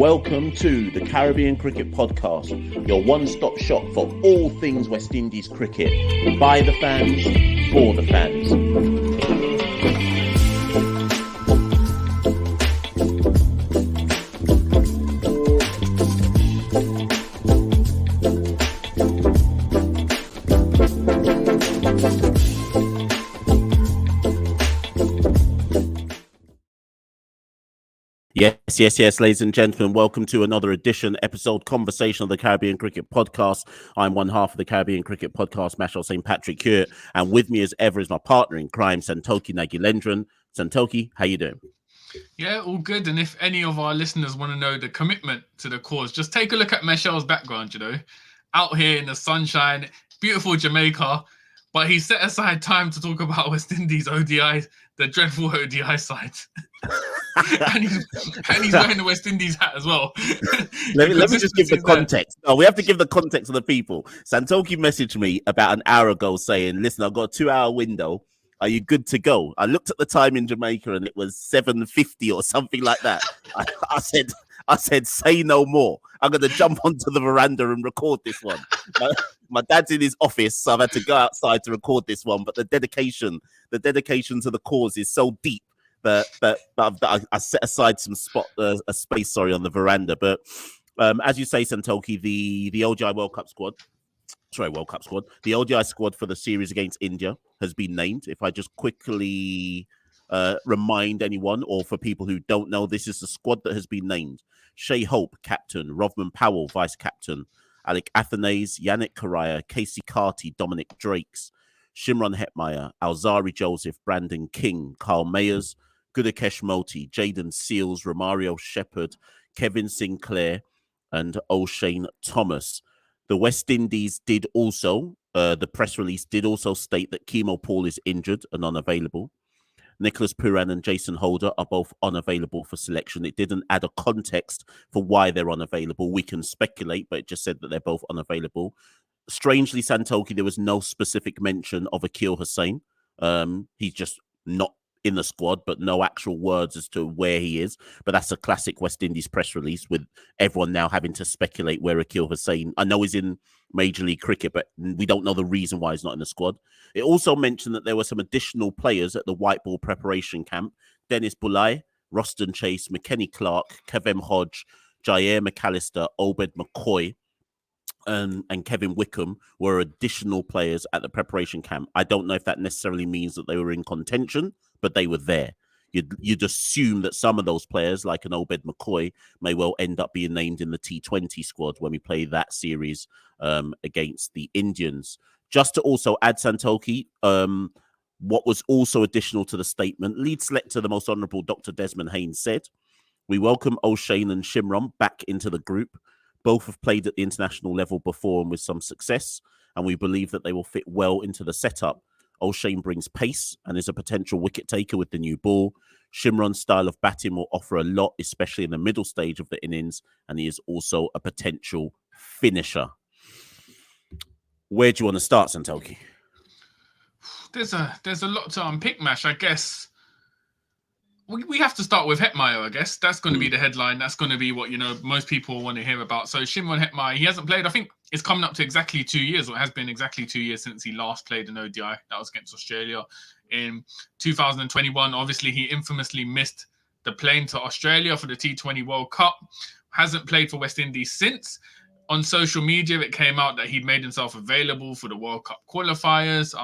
Welcome to the Caribbean Cricket Podcast, your one-stop shop for all things West Indies cricket. By the fans, for the fans. Yes, ladies and gentlemen, welcome to another episode, conversation of the Caribbean Cricket Podcast. I'm one half of the Caribbean Cricket Podcast, Mashal St. Patrick here, and with me as ever is my partner in crime, Santoki Nagilendran. Santoki, how you doing? Yeah, all good. And if any of our listeners want to know the commitment to the cause, just take a look at Mashal's background, out here in the sunshine, beautiful Jamaica, but he set aside time to talk about West Indies ODI, the dreadful ODI side. and he's wearing the West Indies hat as well. let me just give the context. Oh, we have to give the context of the people. Santoki messaged me about an hour ago saying, listen, I've got a 2-hour window. Are you good to go? I looked at the time in Jamaica and it was 7:50 or something like that. I said, say no more. I'm going to jump onto the veranda and record this one. My dad's in his office, so I've had to go outside to record this one. But the dedication to the cause is so deep that I set aside a space on the veranda. But as you say, Santoki, the ODI World Cup squad. The ODI squad for the series against India has been named. If I just quickly remind anyone, or for people who don't know, this is the squad that has been named. Shai Hope, captain. Rovman Powell, vice-captain. Alec Athanaze, Yannick Correa, Casey Carty, Dominic Drakes, Shimron Hetmyer, Alzari Joseph, Brandon King, Carl Mayers, Gudakesh Moti, Jaden Seals, Romario Shepherd, Kevin Sinclair, and O'Shane Thomas. The West Indies did also, the press release did also state that Kemo Paul is injured and unavailable. Nicholas Puran and Jason Holder are both unavailable for selection. It didn't add a context for why they're unavailable. We can speculate, but it just said that they're both unavailable. Strangely, Santoki, there was no specific mention of Akil Hussain. He's just not in the squad, but no actual words as to where he is. But that's a classic West Indies press release, with everyone now having to speculate where Akil Hussain. I know he's in Major League Cricket, but we don't know the reason why he's not in the squad. It also mentioned that there were some additional players at the white ball preparation camp. Dennis Bulai, Roston Chase, McKenny Clark, Kevin Hodge, Jair McAllister, Obed McCoy, and Kevin Wickham were additional players at the preparation camp. I don't know if that necessarily means that they were in contention, but they were there. You'd assume that some of those players, like an Obed McCoy, may well end up being named in the T20 squad when we play that series against the Indians. Just to also add, Santoki, what was also additional to the statement, lead selector, the most honourable Dr. Desmond Haynes said, we welcome O'Shane and Shimron back into the group. Both have played at the international level before and with some success, and we believe that they will fit well into the setup. O'Shane brings pace and is a potential wicket taker with the new ball. Shimron's style of batting will offer a lot, especially in the middle stage of the innings, and he is also a potential finisher. Where do you want to start, Santoki? There's a lot to unpick, Mash. I guess we have to start with Hetmyer, I guess. That's going to be the headline. That's going to be what, most people want to hear about. So Shimron Hetmyer, he hasn't played, I think it's coming up to exactly 2 years, or it has been exactly 2 years since he last played an ODI. That was against Australia in 2021. Obviously, he infamously missed the plane to Australia for the T20 World Cup. Hasn't played for West Indies since. On social media, it came out that he'd made himself available for the World Cup qualifiers.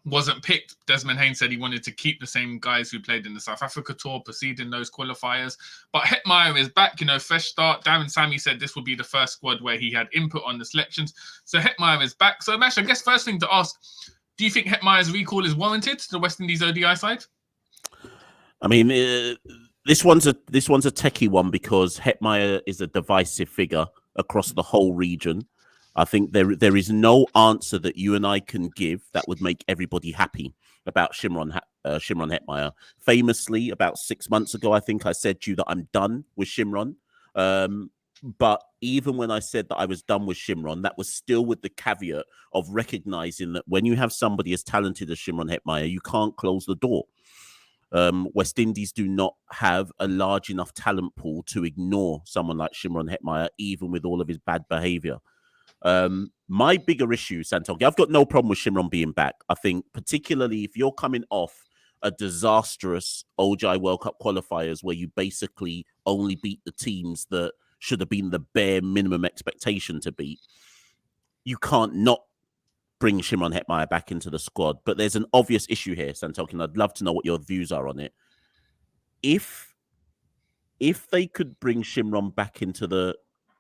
Wasn't picked. Desmond Haynes said he wanted to keep the same guys who played in the South Africa tour, preceding those qualifiers. But Hetmyer is back, fresh start. Darren Sammy said this would be the first squad where he had input on the selections. So Hetmyer is back. So Mash, I guess first thing to ask, do you think Hetmyer's recall is warranted to the West Indies ODI side? I mean, this one's a techie one, because Hetmyer is a divisive figure across the whole region. I think there is no answer that you and I can give that would make everybody happy about Shimron Hetmyer. Famously, about 6 months ago, I think I said to you that I'm done with Shimron. But even when I said that I was done with Shimron, that was still with the caveat of recognizing that when you have somebody as talented as Shimron Hetmyer, you can't close the door. West Indies do not have a large enough talent pool to ignore someone like Shimron Hetmyer, even with all of his bad behaviour. My bigger issue, Santoki, I've got no problem with Shimron being back. I think particularly if you're coming off a disastrous ODI World Cup qualifiers where you basically only beat the teams that should have been the bare minimum expectation to beat, you can't not bring Shimron Hetmyer back into the squad. But there's an obvious issue here, Santoki, and I'd love to know what your views are on it. If they could bring Shimron back into the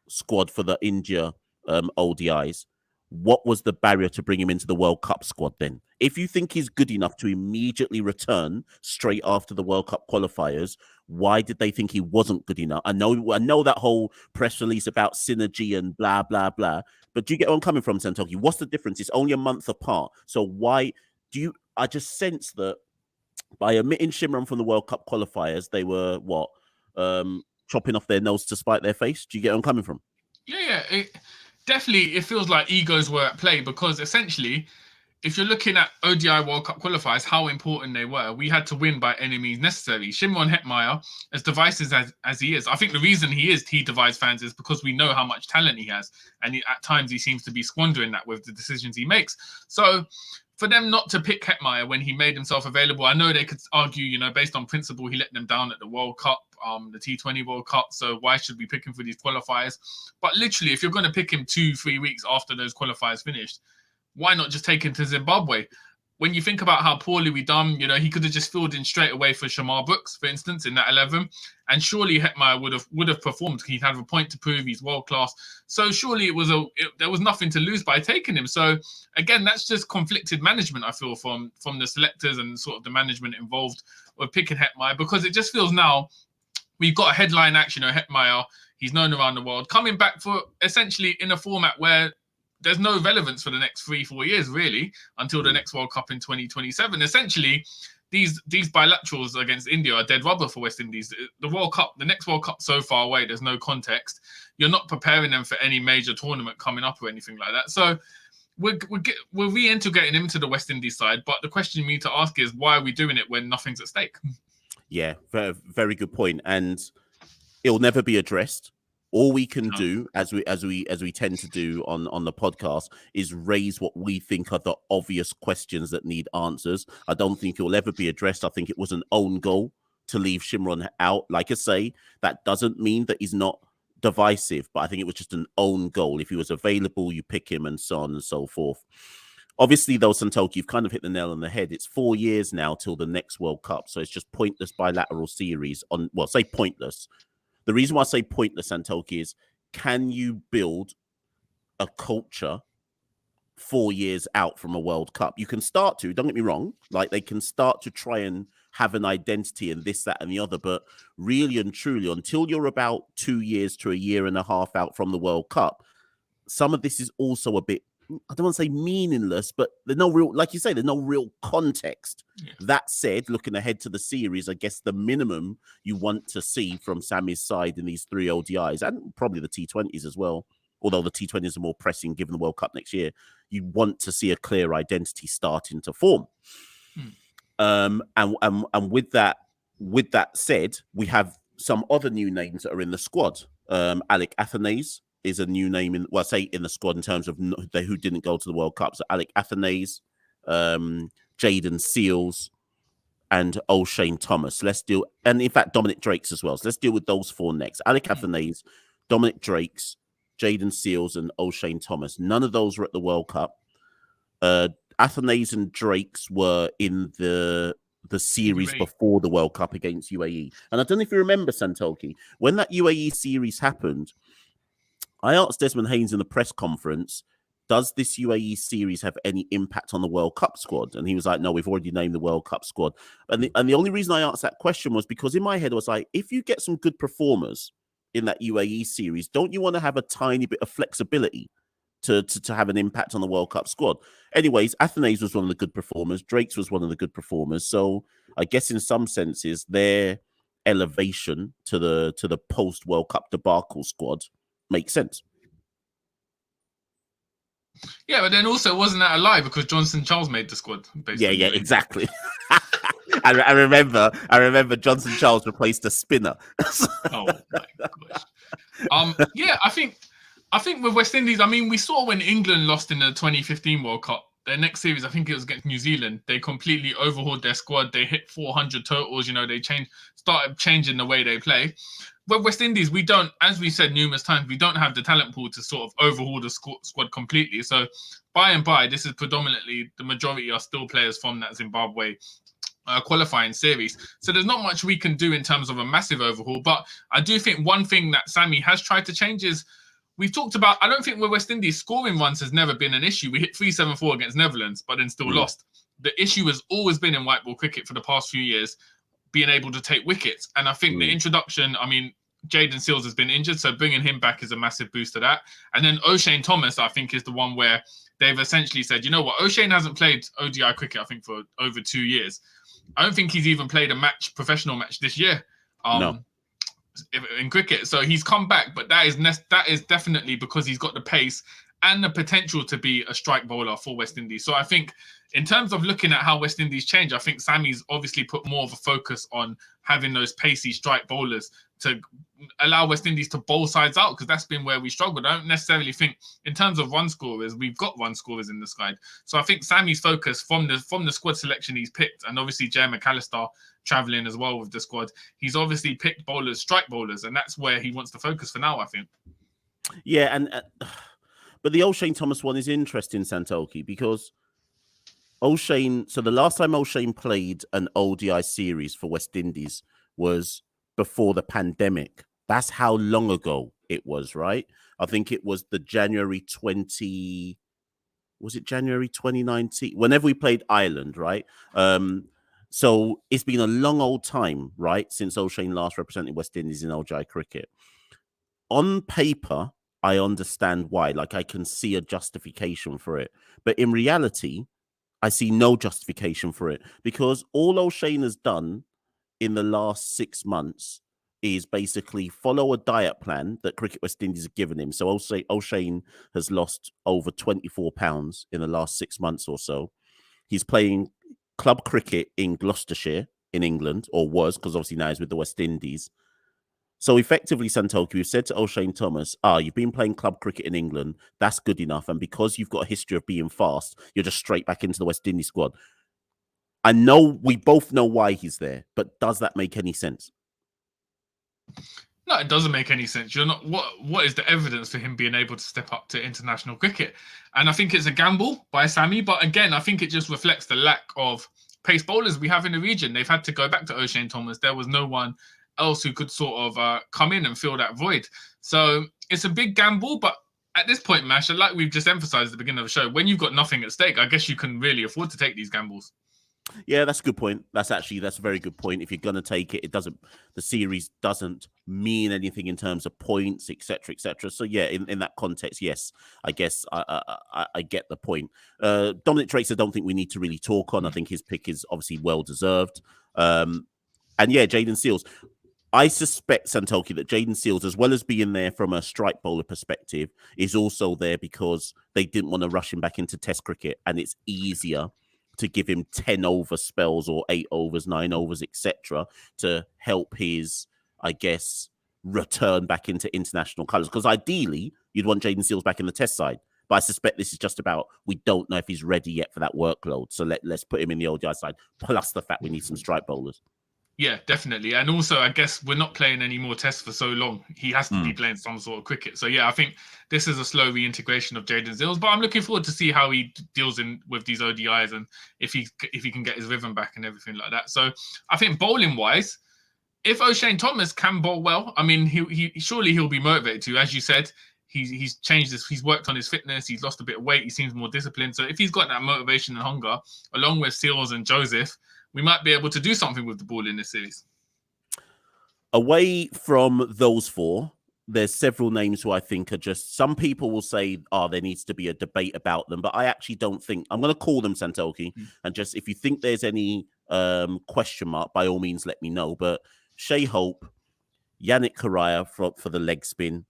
squad for the India ODIs, what was the barrier to bring him into the World Cup squad then? If you think he's good enough to immediately return straight after the World Cup qualifiers, why did they think he wasn't good enough? I know that whole press release about synergy and blah, blah, blah, but do you get where I'm coming from, Santoki? What's the difference? It's only a month apart. So why do you... I just sense that by omitting Shimron from the World Cup qualifiers, they were, chopping off their nose to spite their face? Do you get where I'm coming from? Yeah. Definitely, it feels like egos were at play because essentially, if you're looking at ODI World Cup qualifiers, how important they were, we had to win by any means necessary. Shimron Hetmyer, as divisive as he is, I think the reason he divides fans is because we know how much talent he has. And at times he seems to be squandering that with the decisions he makes. So for them not to pick Hetmyer when he made himself available, I know they could argue, based on principle, he let them down at the World Cup, the T20 World Cup. So why should we pick him for these qualifiers? But literally, if you're going to pick him 2-3 weeks after those qualifiers finished, why not just take him to Zimbabwe? When you think about how poorly we done, he could have just filled in straight away for Shamar Brooks, for instance, in that 11. And surely Hetmyer would have performed. He'd have a point to prove. He's world class. So surely there was nothing to lose by taking him. So again, that's just conflicted management, I feel, from the selectors and sort of the management involved with picking Hetmyer, because it just feels now we've got a headline action. Hetmyer, he's known around the world, coming back for essentially in a format where there's no relevance for the next 3-4 years, really, until the next World Cup in 2027. Essentially, these bilaterals against India are dead rubber for West Indies. The World Cup, the next World Cup, so far away, there's no context. You're not preparing them for any major tournament coming up or anything like that. So we're reintegrating him to the West Indies side. But the question you need to ask is, why are we doing it when nothing's at stake? Yeah, very, very good point. And it'll never be addressed. All we can do, as we tend to do on the podcast, is raise what we think are the obvious questions that need answers. I don't think it will ever be addressed. I think it was an own goal to leave Shimron out. Like I say, that doesn't mean that he's not divisive, but I think it was just an own goal. If he was available, you pick him, and so on and so forth. Obviously, though, Santoki, you've kind of hit the nail on the head. It's 4 years now till the next World Cup, so it's just pointless bilateral series say pointless. The reason why I say pointless, Santoki, is can you build a culture 4 years out from a World Cup? You can start to, don't get me wrong, like they can start to try and have an identity and this, that, and the other. But really and truly, until you're about 2 years to a year and a half out from the World Cup, some of this is also a bit, I don't want to say meaningless, but there's no real, like you say, there's no real context. Yeah. That said, looking ahead to the series, I guess the minimum you want to see from Sammy's side in these 3 ODIs, and probably the T20s as well, although the T20s are more pressing given the World Cup next year, you want to see a clear identity starting to form. And with that said, we have some other new names that are in the squad. Alec Athanase is a new name in the squad in terms of who didn't go to the World Cup. So Alec Athanase, Jaden Seals, and O'Shane Thomas. And in fact, Dominic Drakes as well. So let's deal with those 4 next. Alec Athanase, Dominic Drakes, Jaden Seals, and O'Shane Thomas. None of those were at the World Cup. Athanase and Drakes were in the series before the World Cup against UAE. And I don't know if you remember, Santoki, when that UAE series happened, I asked Desmond Haynes in the press conference, does this UAE series have any impact on the World Cup squad? And he was like, no, we've already named the World Cup squad. And the only reason I asked that question was because in my head I was like, if you get some good performers in that UAE series, don't you want to have a tiny bit of flexibility to have an impact on the World Cup squad? Anyways, Athanase was one of the good performers. Drakes was one of the good performers. So I guess in some senses, their elevation to the post-World Cup debacle squad makes sense. Yeah, but then also wasn't that a lie because Johnson Charles made the squad? Yeah, exactly. I remember Johnson Charles replaced a spinner. Oh my gosh. Yeah, I think with West Indies, I mean, we saw when England lost in the 2015 World Cup. Their next series, I think it was against New Zealand. They completely overhauled their squad. They hit 400 totals. You know, they started changing the way they play. With West Indies, we don't, as we said numerous times, we don't have the talent pool to sort of overhaul the squad completely. So, by and by, this is predominantly the majority are still players from that Zimbabwe qualifying series. So there's not much we can do in terms of a massive overhaul. But I do think one thing that Sammy has tried to change is we've talked about, I don't think with West Indies, scoring runs has never been an issue. We hit 374 against Netherlands, but then still lost. The issue has always been in white ball cricket for the past few years, being able to take wickets. And I think the introduction, I mean, Jaden Seals has been injured, so bringing him back is a massive boost to that. And then O'Shane Thomas, I think, is the one where they've essentially said, you know what, O'Shane hasn't played ODI cricket, I think, for over 2 years. I don't think he's even played a professional match this year. No. In cricket, so he's come back, but that is definitely because he's got the pace and the potential to be a strike bowler for West Indies. So I think in terms of looking at how West Indies change, I think Sammy's obviously put more of a focus on having those pacey strike bowlers to allow West Indies to bowl sides out, because that's been where we struggled. I don't necessarily think in terms of run scorers, we've got run scorers in the side. So I think Sammy's focus from the squad selection he's picked, and obviously Jay McAllister traveling as well with the squad, he's obviously picked bowlers, strike bowlers, and that's where he wants to focus for now, I think. Yeah, but the O'Shane Thomas one is interesting, Santoki, because O'Shane, so the last time O'Shane played an ODI series for West Indies was before the pandemic. That's how long ago it was, right? I think it was the January 2019? Whenever we played Ireland, right? So it's been a long old time, right, since O'Shane last represented West Indies in ODI cricket. On paper, I understand why. Like, I can see a justification for it. But in reality, I see no justification for it, because all O'Shane has done in the last 6 months is basically follow a diet plan that Cricket West Indies have given him. So O'Shane has lost over 24 pounds in the last 6 months or so. He's playing club cricket in Gloucestershire in England, or was, because obviously now he's with the West Indies. So effectively, Santoki, we've said to O'Shane Thomas, you've been playing club cricket in England. That's good enough. And because you've got a history of being fast, you're just straight back into the West Indies squad. I know we both know why he's there, but does that make any sense? No, it doesn't make any sense. You're not. What is the evidence for him being able to step up to international cricket? And I think it's a gamble by Sammy. But again, I think it just reflects the lack of pace bowlers we have in the region. They've had to go back to O'Shane Thomas. There was no one else who could sort of come in and fill that void. So it's a big gamble. But at this point, Mash, like we've just emphasized at the beginning of the show, when you've got nothing at stake, I guess you can really afford to take these gambles. Yeah, that's a good point. That's a very good point. If you're going to take it, the series doesn't mean anything in terms of points, etc., etc. So yeah, in that context, yes, I guess I get the point. Dominic Drakes, I don't think we need to really talk on. I think his pick is obviously well deserved. And yeah, Jaden Seals. I suspect, Santoki, that Jaden Seals, as well as being there from a strike bowler perspective, is also there because they didn't want to rush him back into Test cricket, and it's easier to give him 10 over spells or 8 overs, 9 overs, etc., to help his, I guess, return back into international colours. Because ideally, you'd want Jaden Seals back in the Test side. But I suspect this is just about, we don't know if he's ready yet for that workload. So let's put him in the ODI side, plus the fact we need some strike bowlers. Yeah, definitely. And also, I guess we're not playing any more tests for so long. He has to be playing some sort of cricket. So yeah, I think this is a slow reintegration of Jaden Seals. But I'm looking forward to see how he deals with these ODIs and if he can get his rhythm back and everything like that. So I think bowling wise, if O'Shane Thomas can bowl well, I mean, he surely he'll be motivated to. As you said, he's changed this. He's worked on his fitness. He's lost a bit of weight. He seems more disciplined. So if he's got that motivation and hunger, along with Seals and Joseph, we might be able to do something with the ball in this series. Away from those four, there's several names who I think are just, some people will say, there needs to be a debate about them, but I actually don't think, I'm going to call them, Santoki, and just, if you think there's any question mark, by all means, let me know. But Shai Hope, Yannick Correa for the leg spin,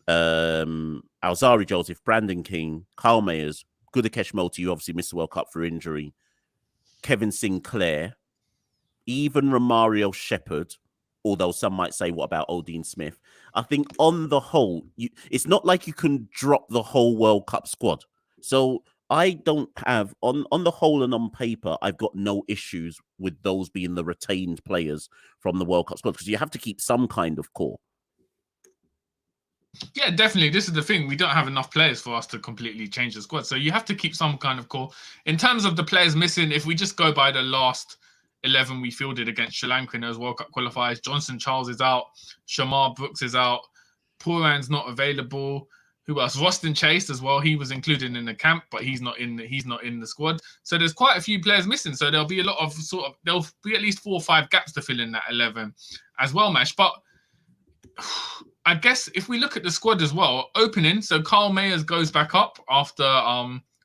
Alzari Joseph, Brandon King, Kyle Mayers, Gudakesh Moti, who obviously missed the World Cup for injury, Kevin Sinclair, even Romario Shepherd, although some might say, what about Odin Smith? I think on the whole, it's not like you can drop the whole World Cup squad. So I don't have, on the whole and on paper, I've got no issues with those being the retained players from the World Cup squad, because you have to keep some kind of core. Yeah, definitely. This is the thing. We don't have enough players for us to completely change the squad. So you have to keep some kind of core. In terms of the players missing, if we just go by the last 11 we fielded against Sri Lanka in those World Cup qualifiers, Johnson Charles is out, Shamar Brooks is out, Pooran's not available. Who else? Roston Chase as well. He was included in the camp, but he's not in the squad. So there's quite a few players missing. So there'll be a lot of there'll be at least 4 or 5 gaps to fill in that 11 as well, Mash. But I guess if we look at the squad as well, opening, so Carl Mayers goes back up after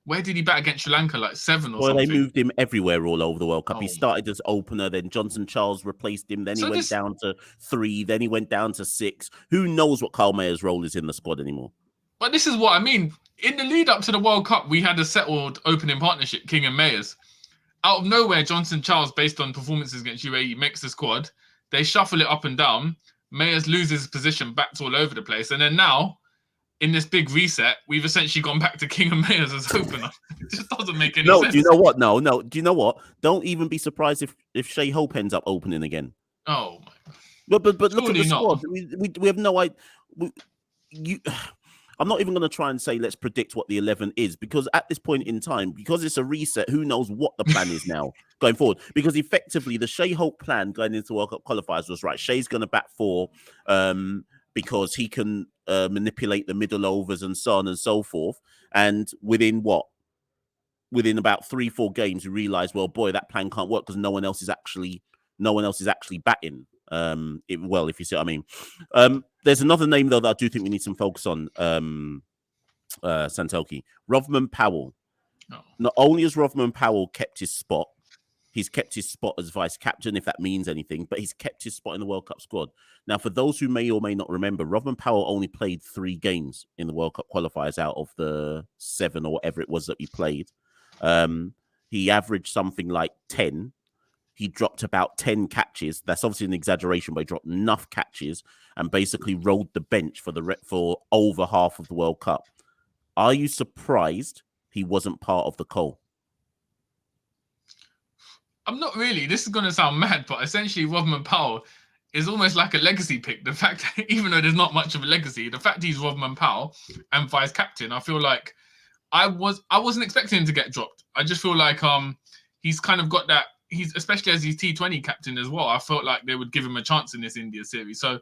where did he bat against Sri Lanka? Like 7 or something. Well, they moved him everywhere all over the World Cup. He started as opener, then Johnson Charles replaced him, then he went down to 3, then he went down to 6. Who knows what Carl Mayers' role is in the squad anymore? But this is what I mean. In the lead up to the World Cup, we had a settled opening partnership, King and Mayers. Out of nowhere, Johnson Charles, based on performances against UAE, makes the squad. They shuffle it up and down. Mayers loses his position, bats all over the place. And then now, in this big reset, we've essentially gone back to King and Mayers as opener. It just doesn't make any sense. No, do you know what? No. Do you know what? Don't even be surprised if Shea Hope ends up opening again. Oh, my God. But look at the squad. We have no idea. I'm not even going to try and say let's predict what the 11 is, because at this point in time, because it's a reset, who knows what the plan is now going forward? Because effectively, the Shea Hope plan going into World Cup qualifiers was right. Shea's going to bat 4 because he can manipulate the middle overs and so on and so forth. And within about 3-4 games, you realize, well, boy, that plan can't work because no one else is actually batting. If you see what I mean. There's another name, though, that I do think we need some focus on, Santoki. Rovman Powell. Oh. Not only has Rovman Powell kept his spot, he's kept his spot as vice-captain, if that means anything, but he's kept his spot in the World Cup squad. Now, for those who may or may not remember, Rovman Powell only played 3 games in the World Cup qualifiers out of the 7 or whatever it was that he played. He averaged something like 10. He dropped about 10 catches. That's obviously an exaggeration, but he dropped enough catches and basically rode the bench for over half of the World Cup. Are you surprised he wasn't part of the call? I'm not really. This is going to sound mad, but essentially Rovman Powell is almost like a legacy pick. The fact that, even though there's not much of a legacy, the fact he's Rovman Powell and vice captain, I feel like I wasn't expecting him to get dropped. I just feel like he's kind of got that. He's, especially as he's T20 captain as well, I felt like they would give him a chance in this India series. So,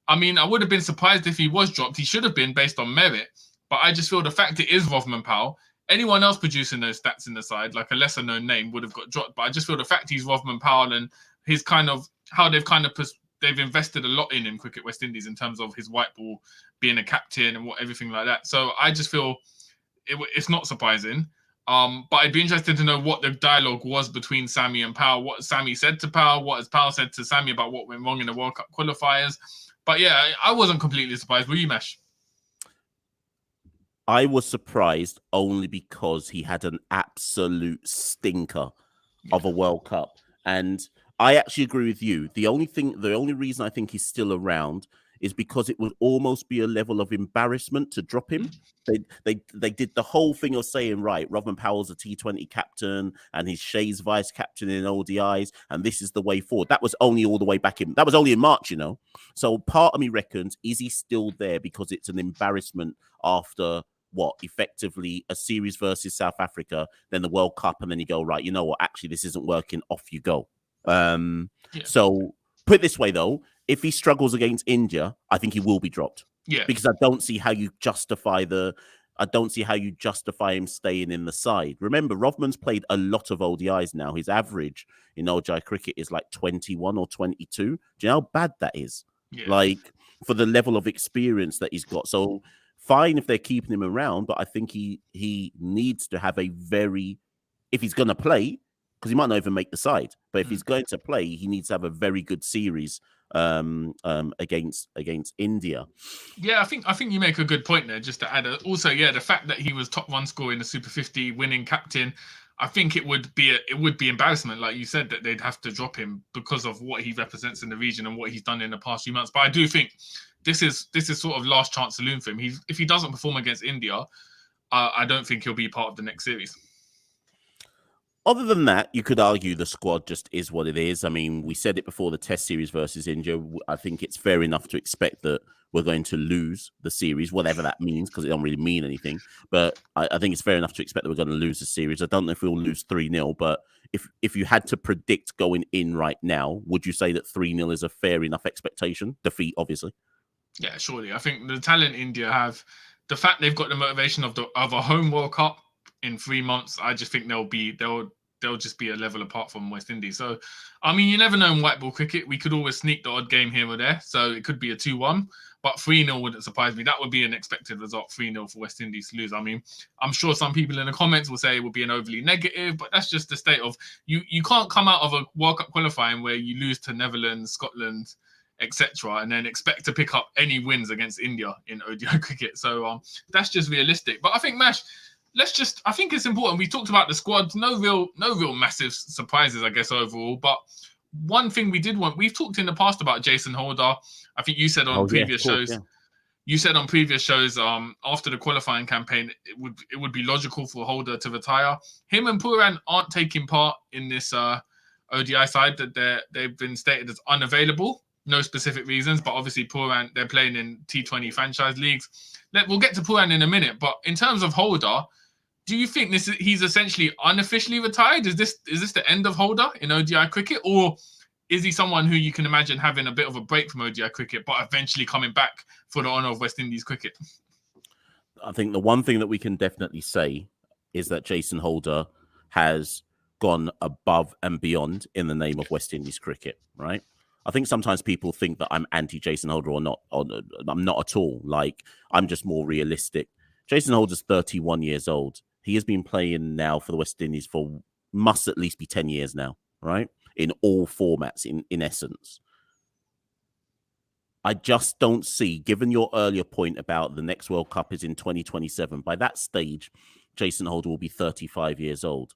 I mean, I would have been surprised if he was dropped. He should have been based on merit. But I just feel the fact it is Rovman Powell, anyone else producing those stats in the side, like a lesser known name, would have got dropped. But I just feel the fact he's Rovman Powell and his kind of how they've invested a lot in him, Cricket West Indies, in terms of his white ball being a captain and everything like that. So I just feel it's not surprising. But I'd be interested to know what the dialogue was between Sammy and Powell, what Sammy said to Powell, what has Powell said to Sammy about what went wrong in the World Cup qualifiers. But yeah, I wasn't completely surprised. Were you, Mesh? I was surprised only because he had an absolute stinker of a World Cup. And I actually agree with you. The only reason I think he's still around is because it would almost be a level of embarrassment to drop him. They did the whole thing of saying, right, Rovman Powell's a T20 captain and he's Shea's vice captain in ODIs, and this is the way forward. That was only all the way back in. That was only in March, you know. So part of me reckons, is he still there because it's an embarrassment after what, effectively a series versus South Africa, then the World Cup, and then you go, right, you know what, actually this isn't working, off you go. So put it this way though, if he struggles against India, I think he will be dropped. Yeah. Because I don't see how you justify him staying in the side. Remember, Rovman's played a lot of ODIs now. His average in ODI cricket is like 21 or 22. Do you know how bad that is? Yeah. Like, for the level of experience that he's got. So fine if they're keeping him around, but I think he needs to have a very, if he's going to play, because he might not even make the side, but if he's going to play, he needs to have a very good series against India. Yeah, I think you make a good point there. Just to add, also, the fact that he was top run scorer in the Super 50, winning captain. I think it would be embarrassment, like you said, that they'd have to drop him because of what he represents in the region and what he's done in the past few months. But I do think this is sort of last chance saloon for him. If he doesn't perform against India, I don't think he'll be part of the next series. Other than that, you could argue the squad just is what it is. I mean, we said it before the Test series versus India. I think it's fair enough to expect that we're going to lose the series, whatever that means, because it don't really mean anything. But I think it's fair enough to expect that we're going to lose the series. I don't know if we'll lose 3-0, but if you had to predict going in right now, would you say that 3-0 is a fair enough expectation? Defeat, obviously. Yeah, surely. I think the talent India have, the fact they've got the motivation of a home World Cup in 3 months, I just think they'll just be a level apart from West Indies. So, I mean, you never know in white ball cricket. We could always sneak the odd game here or there. So it could be a 2-1, but 3-0 wouldn't surprise me. That would be an expected result, 3-0 for West Indies to lose. I mean, I'm sure some people in the comments will say it would be an overly negative, but that's just the state of, you can't come out of a World Cup qualifying where you lose to Netherlands, Scotland, etc., and then expect to pick up any wins against India in ODI cricket. So that's just realistic. But I think, Mash, I think it's important. We talked about the squad, no real massive surprises, I guess, overall. But one thing we've talked in the past about Jason Holder. I think you said on previous shows, you said on previous shows, after the qualifying campaign, it would be logical for Holder to retire. Him and Pooran aren't taking part in this ODI side, that they've been stated as unavailable. No specific reasons, but obviously Pooran, they're playing in T20 franchise leagues. We'll get to Pooran in a minute, but in terms of Holder, do you think he's essentially unofficially retired? Is this the end of Holder in ODI cricket, or is he someone who you can imagine having a bit of a break from ODI cricket, but eventually coming back for the honour of West Indies cricket? I think the one thing that we can definitely say is that Jason Holder has gone above and beyond in the name of West Indies cricket, right? I think sometimes people think that I'm anti-Jason Holder or not. I'm not at all. Like, I'm just more realistic. Jason Holder's 31 years old. He has been playing now for the West Indies for must at least be 10 years now, right? In all formats, in essence. I just don't see, given your earlier point about the next World Cup is in 2027, by that stage, Jason Holder will be 35 years old.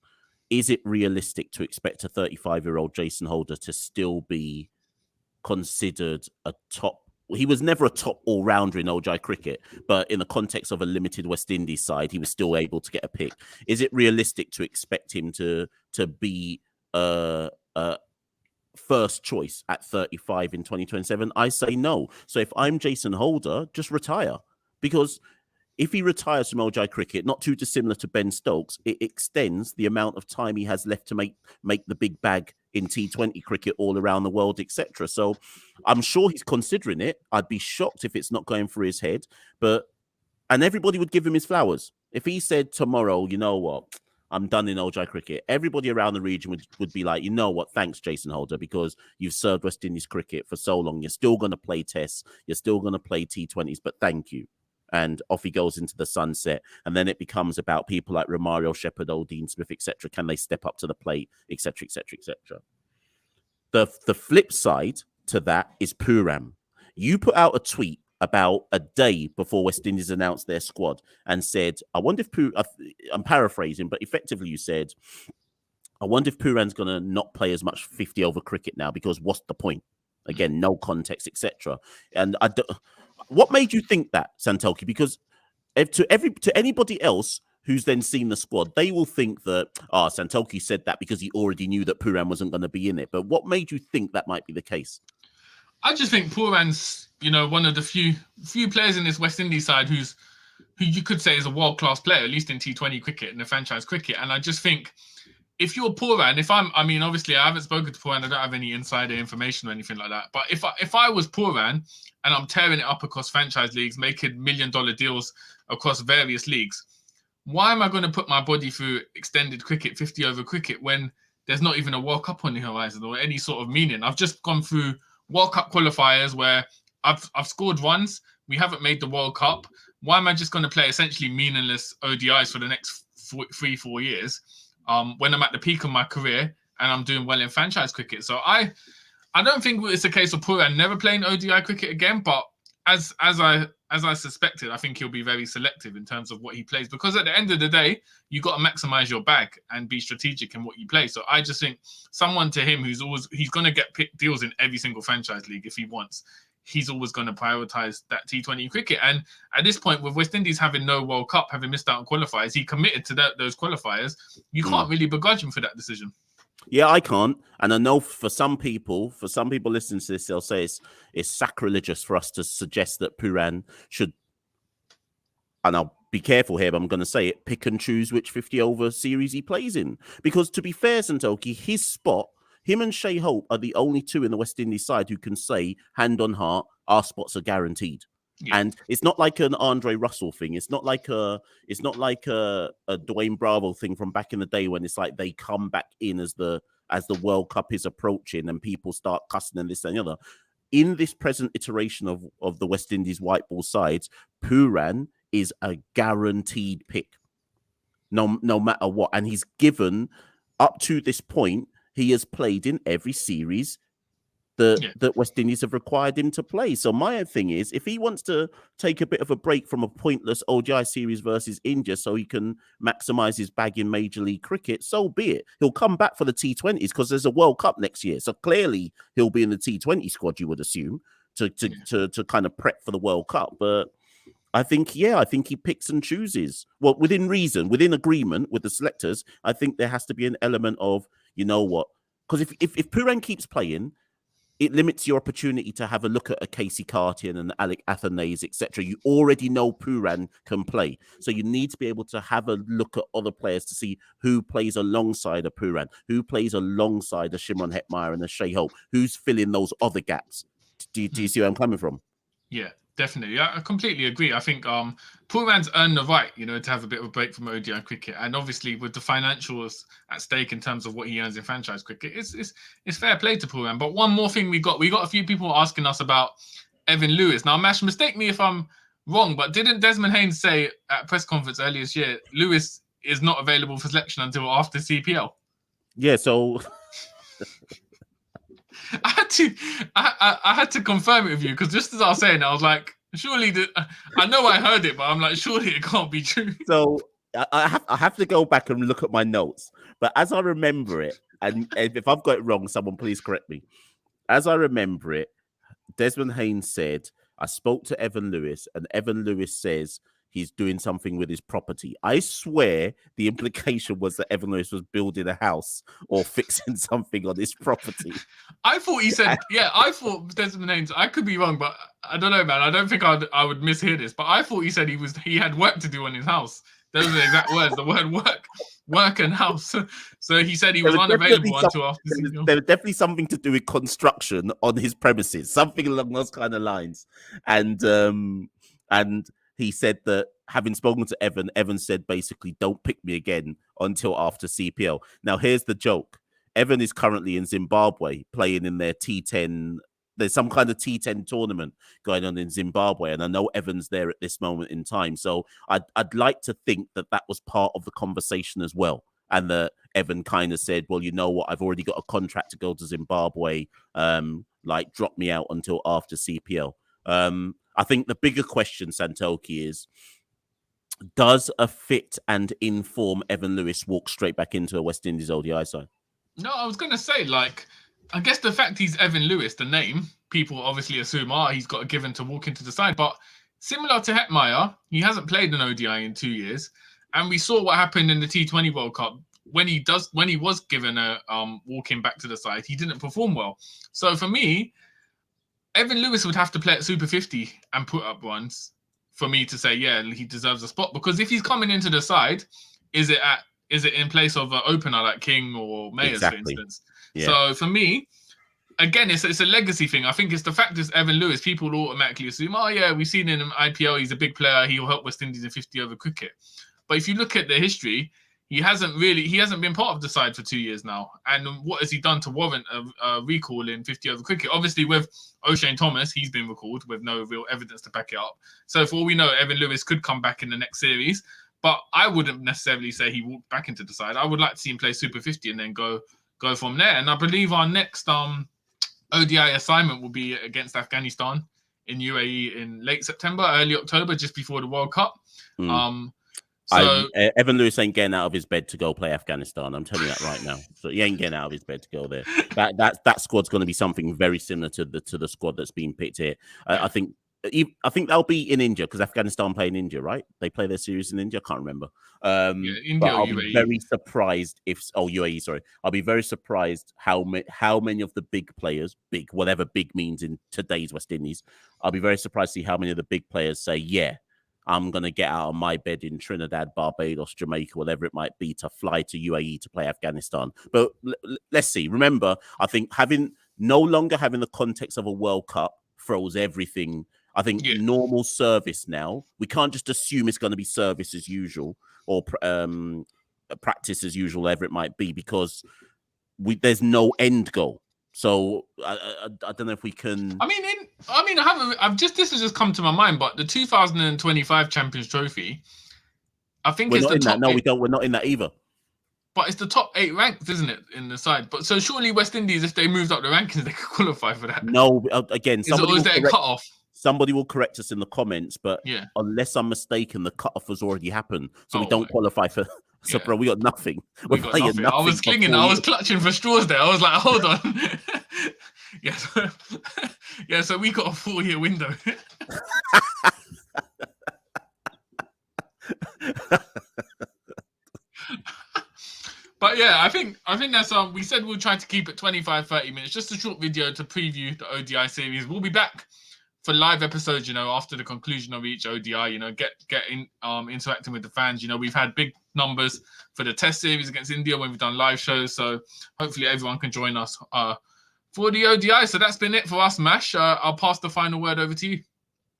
Is it realistic to expect a 35-year-old Jason Holder to still be considered a top? He was never a top all-rounder in ODI cricket, but in the context of a limited West Indies side, he was still able to get a pick. Is it realistic to expect him to be first choice at 35 in 2027? I say no. So if I'm Jason Holder, just retire. Because if he retires from ODI cricket, not too dissimilar to Ben Stokes, it extends the amount of time he has left to make the big bag in T20 cricket all around the world, etc. So I'm sure he's considering it. I'd be shocked if it's not going through his head. And everybody would give him his flowers. If he said tomorrow, you know what, I'm done in ODI cricket, everybody around the region would be like, you know what, thanks, Jason Holder, because you've served West Indies cricket for so long. You're still going to play tests. You're still going to play T20s, but thank you. And off he goes into the sunset. And then it becomes about people like Romario Shepherd, Dean Smith, etc. Can they step up to the plate, etc., etc., etc. The flip side to that is Pooran. You put out a tweet about a day before West Indies announced their squad and said, I wonder if I'm paraphrasing, but effectively you said, I wonder if Pooran's going to not play as much 50-over cricket now, because what's the point? Again, no context, etc. And what made you think that, Santoki? Because to anybody else who's then seen the squad, they will think that, Santoki said that because he already knew that Pooran wasn't going to be in it. But what made you think that might be the case? I just think Pooran's, one of the few players in this West Indies side who you could say is a world-class player, at least in T20 cricket and the franchise cricket. And I just think, if you're Pooran, obviously I haven't spoken to Pooran, I don't have any insider information or anything like that. But if I was Pooran and I'm tearing it up across franchise leagues, making $1 million deals across various leagues, why am I going to put my body through extended cricket, 50-over cricket, when there's not even a World Cup on the horizon or any sort of meaning? I've just gone through World Cup qualifiers where I've scored runs. We haven't made the World Cup. Why am I just going to play essentially meaningless ODIs for the next 3-4 years? When I'm at the peak of my career and I'm doing well in franchise cricket. So I don't think it's a case of Pooran never playing ODI cricket again, but as I suspected, I think he'll be very selective in terms of what he plays, because at the end of the day, you got to maximize your bag and be strategic in what you play. So I just think someone to him he's going to get picked deals in every single franchise league if he wants. He's always going to prioritize that T20 cricket. And at this point, with West Indies having no World Cup, having missed out on qualifiers, he committed to those qualifiers. You can't really begrudge him for that decision. Yeah, I can't. And I know for some people listening to this, they'll say it's sacrilegious for us to suggest that Pooran should, and I'll be careful here, but I'm going to say it, pick and choose which 50-over series he plays in. Because to be fair, Santoki, his spot, him and Shai Hope are the only two in the West Indies side who can say, hand on heart, our spots are guaranteed. Yeah. And it's not like an Andre Russell thing. It's not like a Dwayne Bravo thing from back in the day when it's like they come back in as the World Cup is approaching and people start cussing and this and the other. In this present iteration of the West Indies white ball sides, Pooran is a guaranteed pick, no matter what. And he's given, up to this point, he has played in every series that West Indies have required him to play. So my thing is, if he wants to take a bit of a break from a pointless ODI series versus India so he can maximize his bag in Major League Cricket, so be it. He'll come back for the T20s because there's a World Cup next year. So clearly he'll be in the T20 squad, you would assume, to kind of prep for the World Cup. But I think he picks and chooses. Well, within reason, within agreement with the selectors, I think there has to be an element of, you know what? Because if Pooran keeps playing, it limits your opportunity to have a look at a Casey Cartian and Alec Athanaze, etc. You already know Pooran can play. So you need to be able to have a look at other players to see who plays alongside a Pooran, who plays alongside a Shimron Hetmyer and a Shai Hope, who's filling those other gaps. Do you see where I'm coming from? Yeah, definitely. I completely agree. I think Pooran's earned the right, to have a bit of a break from ODI cricket, and obviously with the financials at stake in terms of what he earns in franchise cricket, it's fair play to Pooran. But one more thing we got a few people asking us about Evan Lewis. Now, Mash, mistake me if I'm wrong, but didn't Desmond Haynes say at a press conference earlier this year, Lewis is not available for selection until after CPL? Yeah, so I had to confirm it with you, because just as I was saying, I was like, surely I know I heard it, but I'm like, surely it can't be true. So I have to go back and look at my notes, but as I remember it, and if I've got it wrong, someone please correct me. As I remember it, Desmond Haynes said, I spoke to Evan Lewis, and Evan Lewis says he's doing something with his property. I swear the implication was that Evan Lewis was building a house or fixing something on his property. I thought he said, I thought Desmond Haynes, I could be wrong, but I don't know, man. I don't think I would mishear this, but I thought he said he had work to do on his house. Those are the exact words, the word work and house. So he said he was unavailable until after the There was definitely something to do with construction on his premises, something along those kind of lines. And he said that having spoken to Evan said basically, don't pick me again until after CPL. Now, here's the joke. Evan is currently in Zimbabwe playing in their T10. There's some kind of T10 tournament going on in Zimbabwe, and I know Evan's there at this moment in time. So I'd like to think that was part of the conversation as well. And that Evan kind of said, well, you know what? I've already got a contract to go to Zimbabwe. Drop me out until after CPL. I think the bigger question, Santoki, is, does a fit and inform Evan Lewis walk straight back into a West Indies ODI side? No, I was going to say, I guess the fact he's Evan Lewis, the name, people obviously assume, he's got a given to walk into the side. But similar to Hetmyer, he hasn't played an ODI in 2 years. And we saw what happened in the T20 World Cup. When he was given a walking back to the side, he didn't perform well. So for me, Evan Lewis would have to play at Super 50 and put up runs for me to say, yeah, he deserves a spot. Because if he's coming into the side, is it in place of an opener like King or Mayers, for instance? Yeah. So for me, again, it's a legacy thing. I think it's the fact is Evan Lewis, people will automatically assume, we've seen him in IPL, he's a big player, he'll help West Indies in 50-over cricket. But if you look at the history, he hasn't been part of the side for 2 years now. And what has he done to warrant a recall in 50-over cricket? Obviously, with O'Shane Thomas, he's been recalled with no real evidence to back it up. So for all we know, Evan Lewis could come back in the next series. But I wouldn't necessarily say he walked back into the side. I would like to see him play Super 50 and then go from there. And I believe our next ODI assignment will be against Afghanistan in UAE in late September, early October, just before the World Cup. Evan Lewis ain't getting out of his bed to go play Afghanistan. I'm telling you that right now. So he ain't getting out of his bed to go there. That squad's going to be something very similar to the squad that's been picked here. I think they'll be in India because Afghanistan play in India, right? They play their series in India. I can't remember. India but I'll UAE. be very surprised if UAE. Sorry, I'll be very surprised how many of the big players, whatever big means in today's West Indies, I'll be very surprised to see how many of the big players say, yeah, I'm going to get out of my bed in Trinidad, Barbados, Jamaica, whatever it might be, to fly to UAE to play Afghanistan. But let's see. Remember, I think no longer having the context of a World Cup throws everything. I think normal service now, we can't just assume it's going to be service as usual or practice as usual, whatever it might be, because there's no end goal. So I don't know if we can. This has just come to my mind, but the 2025 Champions Trophy, I think it's the top. No, we don't. We're not in that either. But it's the top 8 ranked, isn't it, in the side? But so surely West Indies, if they moved up the rankings, they could qualify for that. No, again, is there a cut-off? Somebody will correct us in the comments, but unless I'm mistaken, the cut-off has already happened, so we don't qualify for. So, bro, we got nothing. We got nothing. I was clinging. I was clutching for straws there. I was like, hold on. So we got a 4-year window. But I think that's we said we'll try to keep it 25-30 minutes, just a short video to preview the ODI series. We'll be back for live episodes, after the conclusion of each ODI, interacting with the fans. We've had big numbers for the test series against India when we've done live shows, so hopefully everyone can join us for the ODI. So that's been it for us, Mash. I'll pass the final word over to you.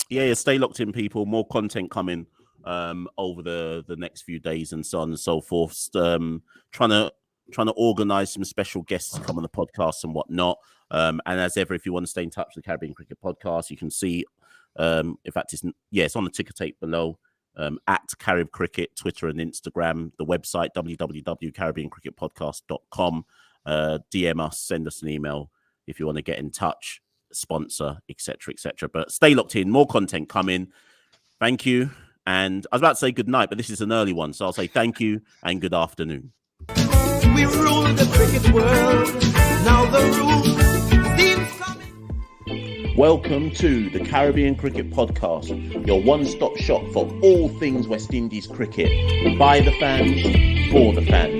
Yeah, stay locked in, people. More content coming over the next few days and so on and so forth. Trying to organize some special guests to come on the podcast and whatnot. And as ever, if you want to stay in touch with the Caribbean Cricket Podcast, you can see, in fact, it's on the ticker tape below, at Carib Cricket, Twitter and Instagram, the website, www.caribbeancricketpodcast.com. DM us, send us an email if you want to get in touch, sponsor, etc., etc. But stay locked in, more content coming. Thank you. And I was about to say good night, but this is an early one, so I'll say thank you and good afternoon. We rule the cricket world. Now the rule seems coming. Welcome to the Caribbean Cricket Podcast, your one-stop shop for all things West Indies cricket. By the fans, for the fans.